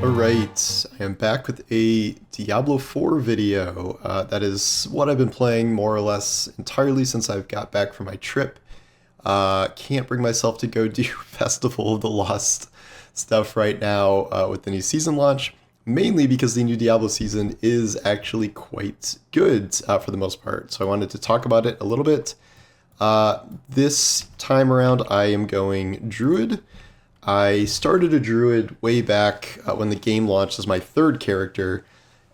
Alright, I am back with a Diablo 4 video. That is what I've been playing more or less entirely since I've got back from my trip. Can't bring myself to go do Festival of the Lost stuff right now with the new season launch, mainly because the new Diablo season is actually quite good for the most part. So I wanted to talk about it a little bit. This time around I am going Druid. I started a Druid way back when the game launched as my third character,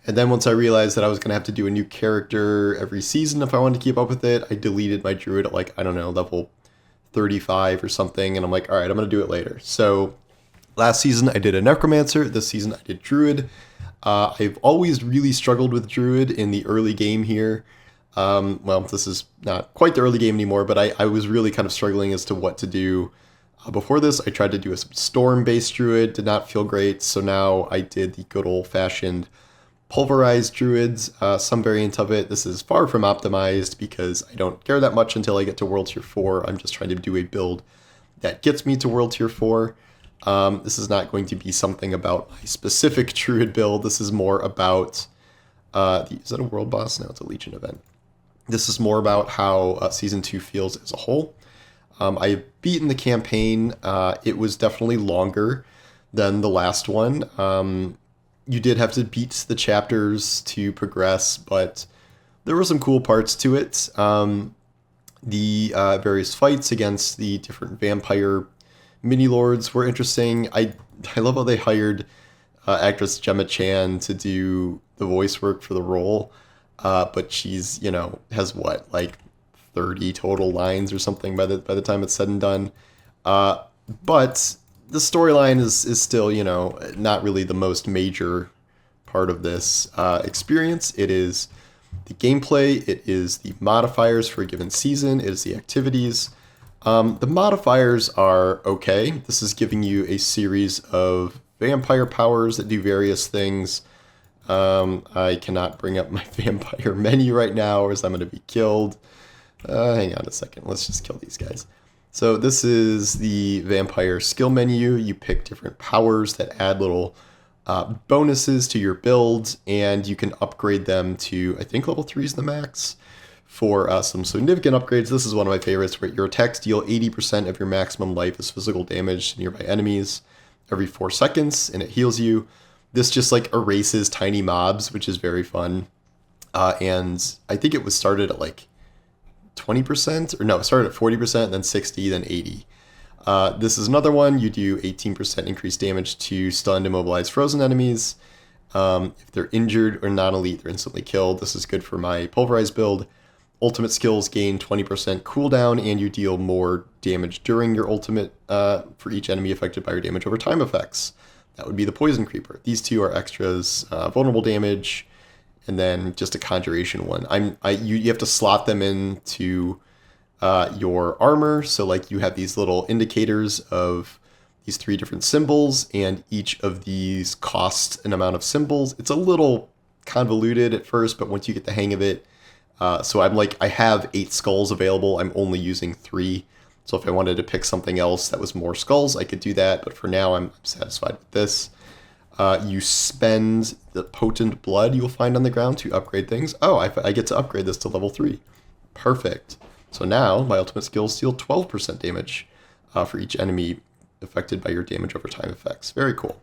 and then once I realized that I was going to have to do a new character every season if I wanted to keep up with it, I deleted my Druid at like, I don't know, level 35 or something, and I'm like, alright, I'm going to do it later. So last season I did a Necromancer, this season I did Druid. I've always really struggled with Druid in the early game here. Well, this is not quite the early game anymore, but I was really kind of struggling as to what to do. Before this, I tried to do a storm-based druid, did not feel great, so now I did the good old-fashioned pulverized druids, some variant of it. This is far from optimized because I don't care that much until I get to World Tier 4. I'm just trying to do a build that gets me to World Tier 4. This is not going to be something about my specific druid build. This is more about... is that a world boss? No, it's a Legion event. This is more about how Season 2 feels as a whole. I've beaten the campaign. It was definitely longer than the last one. You did have to beat the chapters to progress, but there were some cool parts to it. The various fights against the different vampire mini-lords were interesting. I love how they hired actress Gemma Chan to do the voice work for the role, but she's, has what, like 30 total lines or something by the time it's said and done. But the storyline is still, not really the most major part of this experience. It is the gameplay, it is the modifiers for a given season, it is the activities. The modifiers are okay. This is giving you a series of vampire powers that do various things. I cannot bring up my vampire menu right now or else I'm going to be killed. Hang on a second. Let's just kill these guys. So this is the vampire skill menu. You pick different powers that add little bonuses to your build, and you can upgrade them to, I think, level 3 is the max for some significant upgrades. This is one of my favorites, where your attacks deal 80% of your maximum life as physical damage to nearby enemies every 4 seconds, and it heals you. This just like erases tiny mobs, which is very fun. And I think it was started at like 20%, or no, it started at 40%, then 60, then 80. This is another one. You do 18% increased damage to stunned, immobilized, frozen enemies. If they're injured or non-elite, they're instantly killed. This is good for my pulverized build. Ultimate skills gain 20% cooldown, and you deal more damage during your ultimate for each enemy affected by your damage over time effects. That would be the Poison Creeper. These two are extras, vulnerable damage, and then just a conjuration one. You have to slot them into your armor, so like you have these little indicators of these 3 different symbols, and each of these costs an amount of symbols. It's a little convoluted at first, but once you get the hang of it, so I have 8 skulls available. I'm only using 3. So if I wanted to pick something else that was more skulls, I could do that. But for now, I'm satisfied with this. You spend the potent blood you'll find on the ground to upgrade things. Oh, I get to upgrade this to level 3. Perfect. So now my ultimate skills deal 12% damage for each enemy affected by your damage over time effects. Very cool.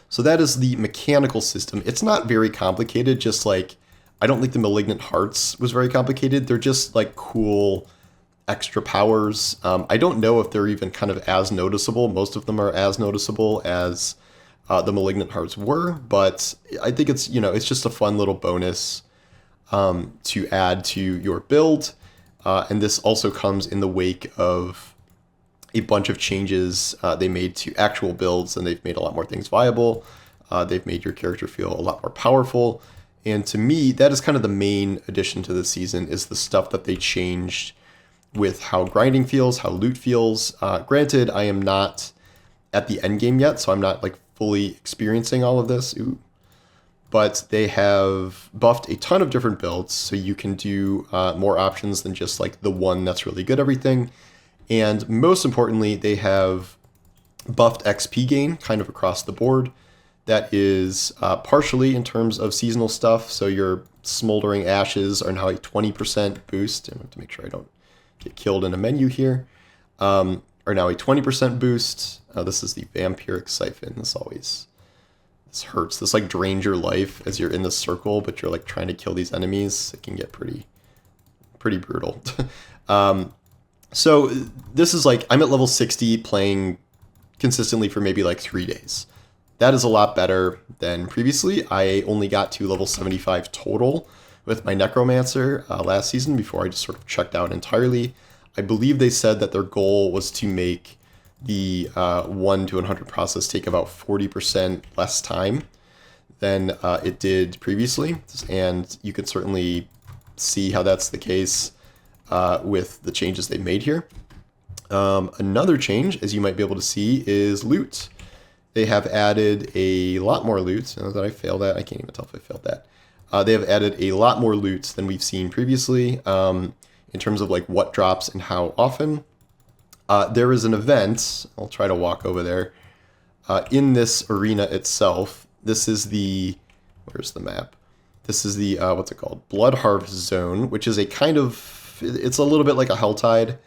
So that is the mechanical system. It's not very complicated, just like, I don't think the Malignant Hearts was very complicated. They're just like cool extra powers. I don't know if they're even kind of as noticeable. Most of them are as noticeable as the Malignant Hearts were, but I think it's, it's just a fun little bonus to add to your build. And this also comes in the wake of a bunch of changes they made to actual builds, and they've made a lot more things viable. They've made your character feel a lot more powerful. And to me, that is kind of the main addition to this season, is the stuff that they changed with how grinding feels, how loot feels. Granted, I am not at the end game yet, so I'm not like fully experiencing all of this. Ooh. But they have buffed a ton of different builds, so you can do more options than just like the one that's really good everything. And most importantly, they have buffed XP gain kind of across the board. that is partially in terms of seasonal stuff. So your smoldering ashes are now a 20% boost. I have to make sure I don't get killed in a menu here. Are now a 20% boost. This is the vampiric siphon. This hurts. This like drains your life as you're in the circle, but you're like trying to kill these enemies. It can get pretty brutal. So this is like, I'm at level 60 playing consistently for maybe like 3 days. That is a lot better than previously. I only got to level 75 total with my Necromancer last season before I just sort of checked out entirely. I believe they said that their goal was to make the 1 to 100 process take about 40% less time than it did previously. And you could certainly see how that's the case with the changes they made here. Another change, as you might be able to see, is loot. They have added a lot more loot. Did I fail that? I can't even tell if I failed that. They have added a lot more loot than we've seen previously in terms of like what drops and how often. There is an event, I'll try to walk over there, in this arena itself. This is the, where's the map? This is the, what's it called? Blood Harvest Zone, which is a kind of, it's a little bit like a Helltide,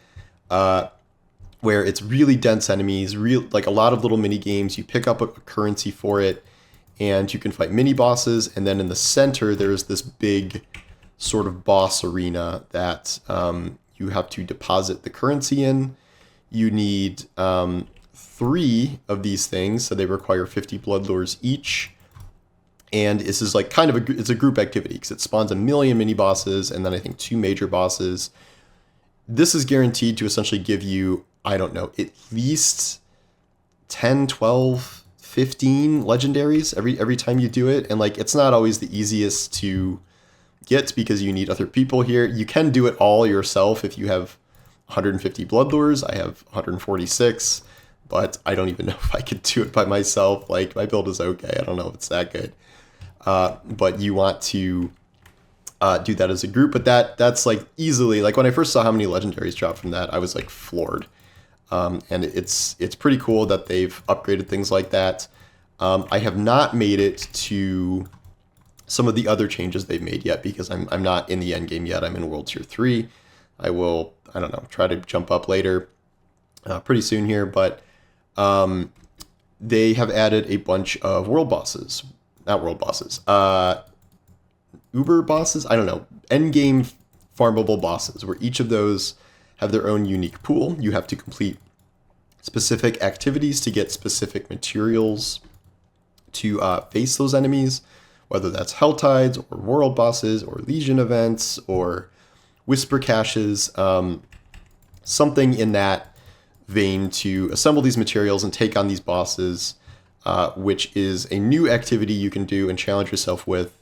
where it's really dense enemies, like a lot of little mini games. You pick up a currency for it, and you can fight mini bosses, and then in the center there's this big sort of boss arena that you have to deposit the currency in. You need 3 of these things, so they require 50 blood lures each. And this is like kind of it's a group activity because it spawns a million mini bosses and then I think 2 major bosses. This is guaranteed to essentially give you, I don't know, at least 10, 12, 15 legendaries every time you do it. And like, it's not always the easiest to get because you need other people here. You can do it all yourself if you have 150 blood lures. I have 146, but I don't even know if I could do it by myself. Like, my build is okay. I don't know if it's that good. But you want to do that as a group. But that's like easily, like when I first saw how many legendaries dropped from that, I was like floored. And it's pretty cool that they've upgraded things like that. I have not made it to some of the other changes they've made yet because I'm not in the end game yet. I'm in World Tier 3. I will, I don't know, try to jump up later pretty soon here. But they have added a bunch of world bosses. Not world bosses. Uber bosses? I don't know. Endgame farmable bosses, where each of those have their own unique pool. You have to complete specific activities to get specific materials to face those enemies, whether that's Helltides or world bosses or Legion events or Whisper caches, something in that vein to assemble these materials and take on these bosses, which is a new activity you can do and challenge yourself with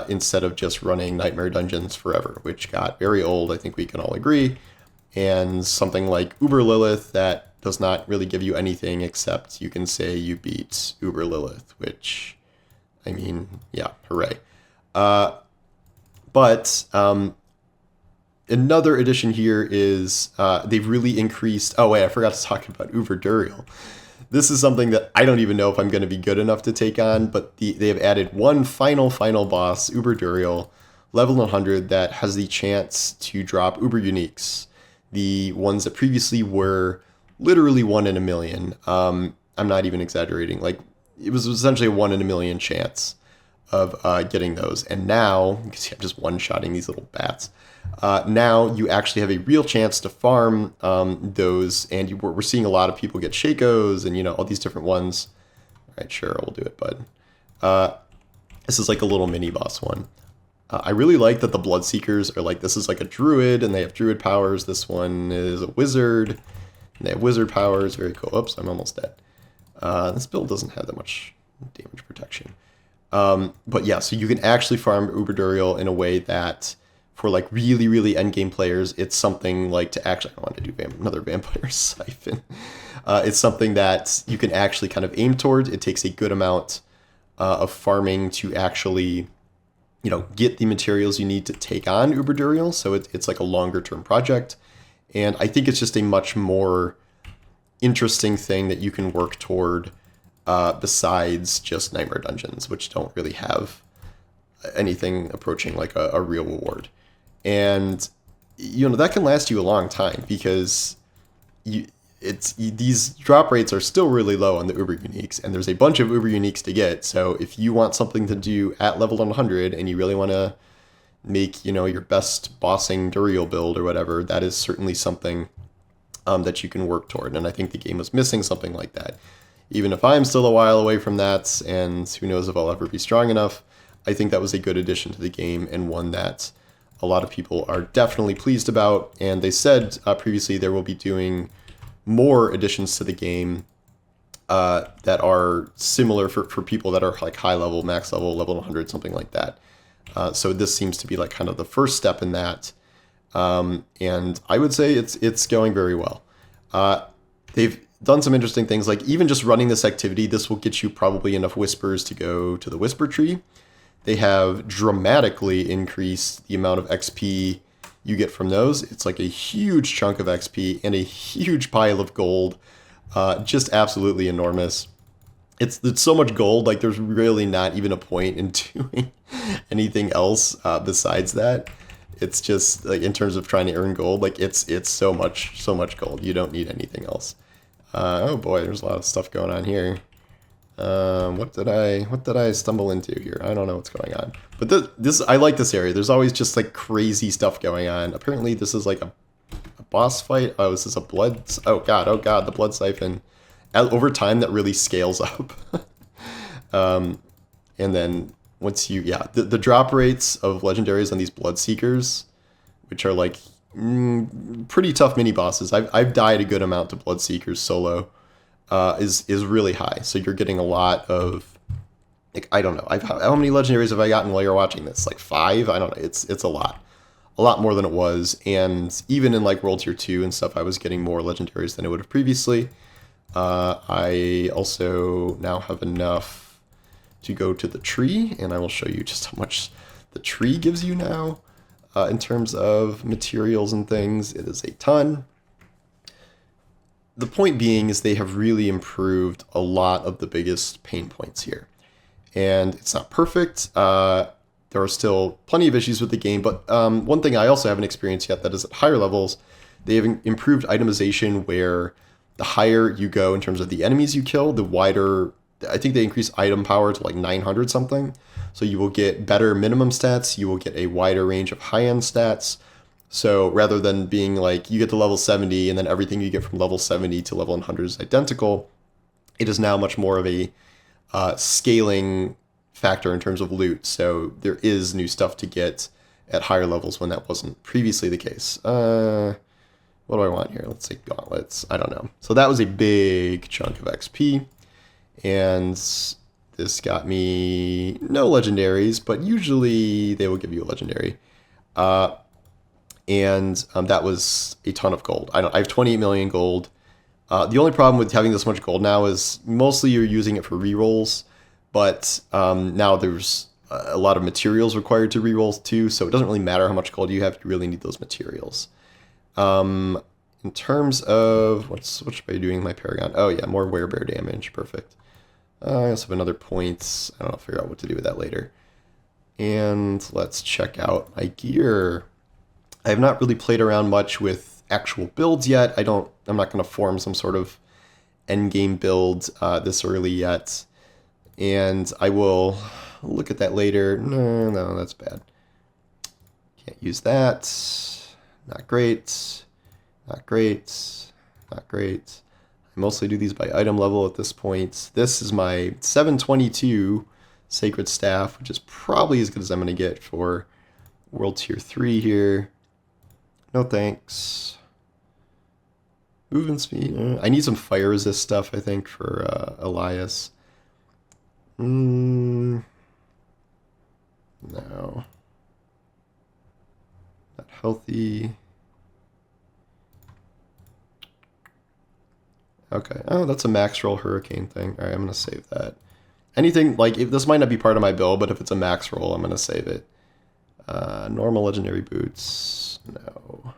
instead of just running Nightmare Dungeons forever, which got very old, I think we can all agree, and something like Uber Lilith that does not really give you anything except you can say you beat Uber Lilith, which, I mean, yeah, hooray. But another addition here is they've really increased... Oh, wait, I forgot to talk about Uber Duriel. This is something that I don't even know if I'm going to be good enough to take on, but they have added one final boss, Uber Duriel, level 100, that has the chance to drop Uber Uniques, the ones that previously were literally 1 in a million. I'm not even exaggerating. Like, it was essentially a 1 in a million chance of getting those. And now, you can see I'm just one-shotting these little bats. Now you actually have a real chance to farm those, and we're seeing a lot of people get Shakos and, you know, all these different ones. All right, sure, we'll do it, bud. This is like a little mini boss one. I really like that the Bloodseekers are like, this is like a druid, and they have druid powers. This one is a wizard, and they have wizard powers. Very cool. Oops, I'm almost dead. This build doesn't have that much damage protection. But yeah, so you can actually farm Uber Duriel in a way that, for like really, really endgame players, it's something like to actually, I want to do another vampire siphon. It's something that you can actually kind of aim towards. It takes a good amount of farming to actually, you know, get the materials you need to take on Uber Duriel. So it's like a longer term project. And I think it's just a much more interesting thing that you can work toward besides just Nightmare Dungeons, which don't really have anything approaching like a real reward. And that can last you a long time because these drop rates are still really low on the Uber Uniques, and there's a bunch of Uber Uniques to get. So if you want something to do at level 100 and you really want to make your best bossing Duriel build or whatever, that is certainly something that you can work toward. And I think the game was missing something like that. Even if I'm still a while away from that, and who knows if I'll ever be strong enough, I think that was a good addition to the game and one that a lot of people are definitely pleased about. And they said previously there will be doing more additions to the game that are similar for people that are like high level, max level 100, something like that. So this seems to be like kind of the first step in that. And I would say it's going very well. They've done some interesting things, like even just running this activity, this will get you probably enough whispers to go to the whisper tree. They have dramatically increased the amount of XP you get from those. It's like a huge chunk of XP and a huge pile of gold. Just absolutely enormous. It's so much gold, like there's really not even a point in doing anything else besides that. It's just like in terms of trying to earn gold, like it's so much gold. You don't need anything else. Oh boy, there's a lot of stuff going on here. What did I stumble into here? I don't know what's going on. But this I like this area. There's always just like crazy stuff going on. Apparently this is like a boss fight. Oh, is this a blood? Oh god, the blood siphon. Over time that really scales up. And then once the drop rates of legendaries on these blood seekers, which are like pretty tough mini bosses. I've died a good amount to blood seekers solo. Is really high. So you're getting a lot of, like, I don't know. How many legendaries have I gotten while you're watching this? Like 5? I don't know. It's a lot more than it was. And even in like World Tier 2 and stuff, I was getting more legendaries than I would have previously. I also now have enough to go to the tree, and I will show you just how much the tree gives you now in terms of materials and things. It is a ton. The point being is they have really improved a lot of the biggest pain points here. And it's not perfect. There are still plenty of issues with the game, but one thing I also haven't experienced yet that is at higher levels, they have improved itemization where the higher you go in terms of the enemies you kill, the wider, I think they increase item power to like 900 something. So you will get better minimum stats, you will get a wider range of high-end stats. So rather than being like you get to level 70 and then everything you get from level 70 to level 100 is identical, it is now much more of a scaling factor in terms of loot. So there is new stuff to get at higher levels when that wasn't previously the case. What do I want here? Let's say gauntlets. I don't know. So that was a big chunk of XP. And this got me no legendaries, but usually they will give you a legendary. And that was a ton of gold. I have 28 million gold. The only problem with having this much gold now is mostly you're using it for rerolls, but now there's a lot of materials required to reroll too, so it doesn't really matter how much gold you have. You really need those materials. In terms of what should I be doing with my Paragon? Oh yeah, more werebear damage. Perfect. I also have another point. I don't know. I'll figure out what to do with that later. And let's check out my gear. I have not really played around much with actual builds yet. I'm not going to form some sort of endgame build this early yet. And I will look at that later. No, that's bad. Can't use that. Not great. Not great. Not great. I mostly do these by item level at this point. This is my 722 Sacred Staff, which is probably as good as I'm going to get for World Tier 3 here. No thanks. Movement speed. I need some fire resist stuff, I think, for Elias. No. Not healthy. Okay. Oh, that's a max roll hurricane thing. All right, I'm going to save that. Anything, like, if this might not be part of my build, but if it's a max roll, I'm going to save it. Normal legendary boots. No.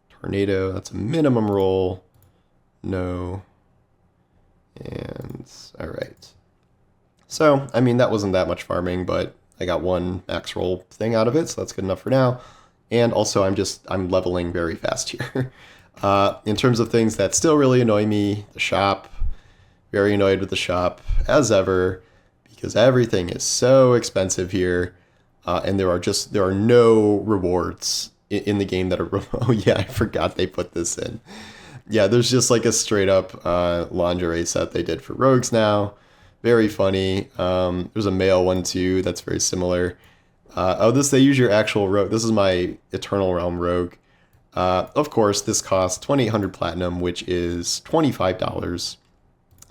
Tornado, that's a minimum roll. No. And all right. So, I mean, that wasn't that much farming, but I got one max roll thing out of it, so that's good enough for now. And also, I'm leveling very fast here. In terms of things that still really annoy me, the shop, very annoyed with the shop, as ever, because everything is so expensive here, and there are no rewards in the game that are, oh yeah, I forgot they put this in. Yeah, there's just like a straight up lingerie set they did for rogues now. Very funny. There's a male one too that's very similar. They use your actual rogue. This is my Eternal Realm rogue. Of course, this costs 2,800 platinum, which is $25.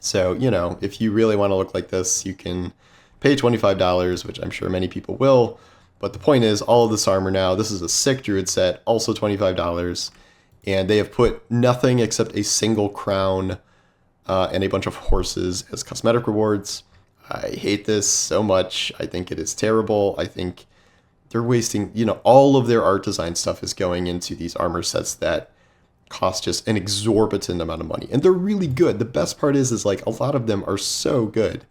So, if you really want to look like this, you can pay $25, which I'm sure many people will. But the point is, all of this armor now, this is a sick druid set, also $25. And they have put nothing except a single crown and a bunch of horses as cosmetic rewards. I hate this so much. I think it is terrible. I think they're wasting, all of their art design stuff is going into these armor sets that cost just an exorbitant amount of money. And they're really good. The best part is like a lot of them are so good.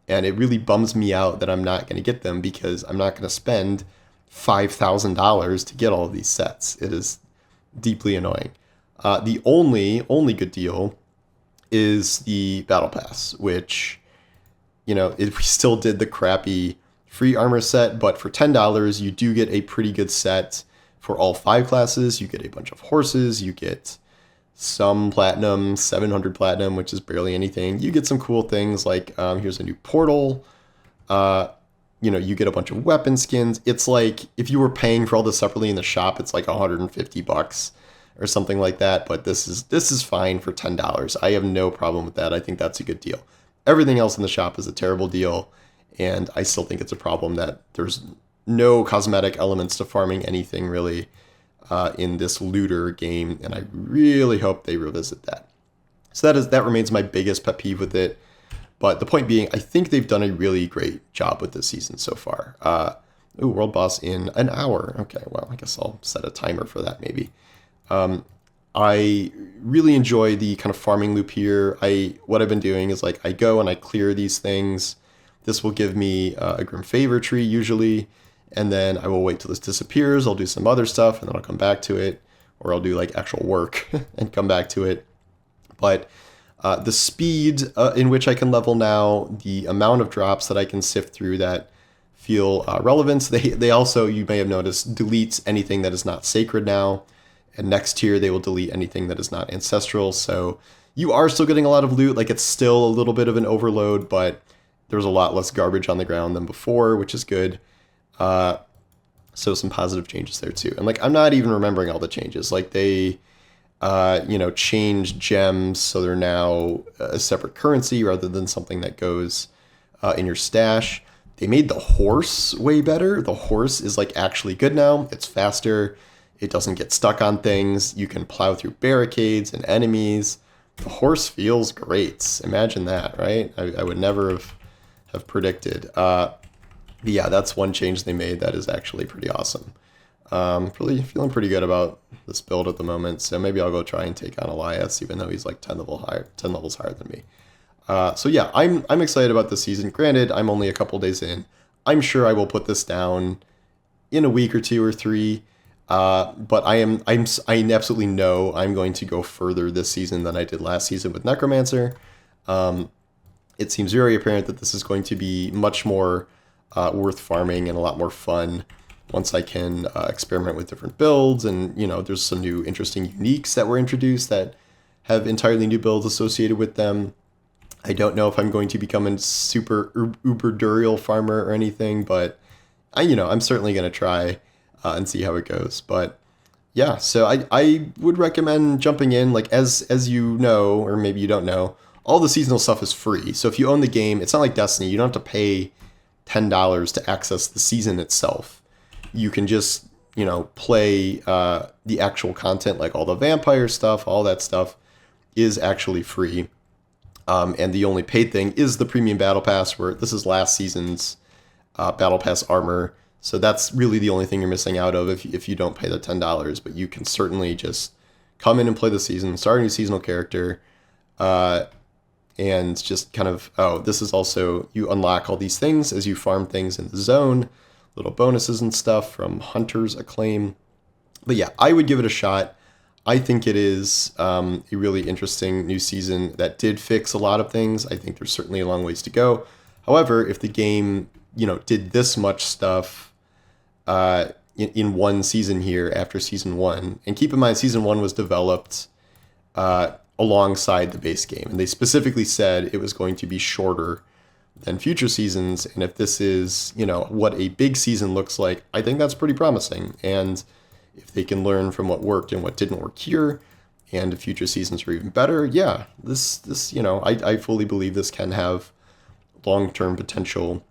And it really bums me out that I'm not going to get them because I'm not going to spend $5,000 to get all of these sets. It is deeply annoying. The only good deal is the Battle Pass, which, if we still did the crappy free armor set, but for $10, you do get a pretty good set for all 5 classes. You get a bunch of horses, you get some platinum, 700 platinum, which is barely anything. You get some cool things like, here's a new portal. You get a bunch of weapon skins. It's like, if you were paying for all this separately in the shop, it's like $150 or something like that. But this is fine for $10. I have no problem with that. I think that's a good deal. Everything else in the shop is a terrible deal. And I still think it's a problem that there's no cosmetic elements to farming anything really in this looter game. And I really hope they revisit that. So that remains my biggest pet peeve with it. But the point being, I think they've done a really great job with this season so far. World boss in an hour. Okay, well, I guess I'll set a timer for that maybe. I really enjoy the kind of farming loop here. What I've been doing is like I go and I clear these things. This will give me a Grim Favor tree usually, and then I will wait till this disappears. I'll do some other stuff, and then I'll come back to it, or I'll do like actual work and come back to it. But the speed in which I can level now, the amount of drops that I can sift through that feel relevant. They also, you may have noticed, deletes anything that is not sacred now. And next tier, they will delete anything that is not ancestral. So you are still getting a lot of loot. Like, it's still a little bit of an overload, but there's a lot less garbage on the ground than before, which is good. So some positive changes there too. And like, I'm not even remembering all the changes. Like they, changed gems. So they're now a separate currency rather than something that goes in your stash. They made the horse way better. The horse is like actually good now. It's faster. It doesn't get stuck on things. You can plow through barricades and enemies. The horse feels great. Imagine that, right? I would never have predicted. Yeah, that's one change they made that is actually pretty awesome. Really feeling pretty good about this build at the moment. So maybe I'll go try and take on Elias, even though he's like 10 levels higher than me. So yeah, I'm excited about this season. Granted, I'm only a couple days in. I'm sure I will put this down in a week or 2 or 3. But I absolutely know I'm going to go further this season than I did last season with Necromancer. It seems very apparent that this is going to be much more worth farming and a lot more fun once I can experiment with different builds. And, there's some new interesting uniques that were introduced that have entirely new builds associated with them. I don't know if I'm going to become a super uber durial farmer or anything, but I'm certainly going to try and see how it goes. But yeah, so I would recommend jumping in, like as you know, or maybe you don't know, all the seasonal stuff is free. So if you own the game, it's not like Destiny. You don't have to pay $10 to access the season itself. You can just, play the actual content, like all the vampire stuff, all that stuff is actually free. And the only paid thing is the premium battle pass, where this is last season's battle pass armor. So that's really the only thing you're missing out of if you don't pay the $10. But you can certainly just come in and play the season, start a new seasonal character, and just kind of, oh, this is also, you unlock all these things as you farm things in the zone, little bonuses and stuff from Hunter's Acclaim. But yeah, I would give it a shot. I think it is a really interesting new season that did fix a lot of things. I think there's certainly a long ways to go. However, if the game, did this much stuff in one season here after season one, and keep in mind, season one was developed alongside the base game, and they specifically said it was going to be shorter than future seasons. And if this is, what a big season looks like, I think that's pretty promising. And if they can learn from what worked and what didn't work here, and if future seasons are even better, yeah, this I fully believe this can have long-term potential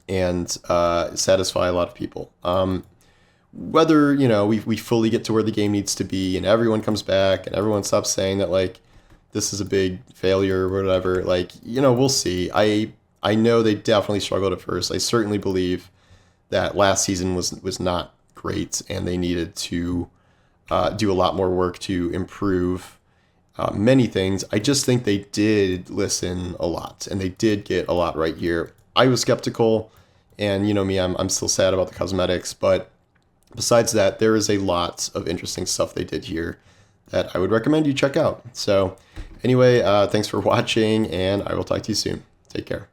and satisfy a lot of people. Whether, we fully get to where the game needs to be and everyone comes back and everyone stops saying that, like, this is a big failure or whatever, like, we'll see. I know they definitely struggled at first. I certainly believe that last season was not great, and they needed to do a lot more work to improve many things. I just think they did listen a lot, and they did get a lot right here. I was skeptical, and me, I'm still sad about the cosmetics, but besides that, there is a lot of interesting stuff they did here that I would recommend you check out. So anyway, thanks for watching, and I will talk to you soon. Take care.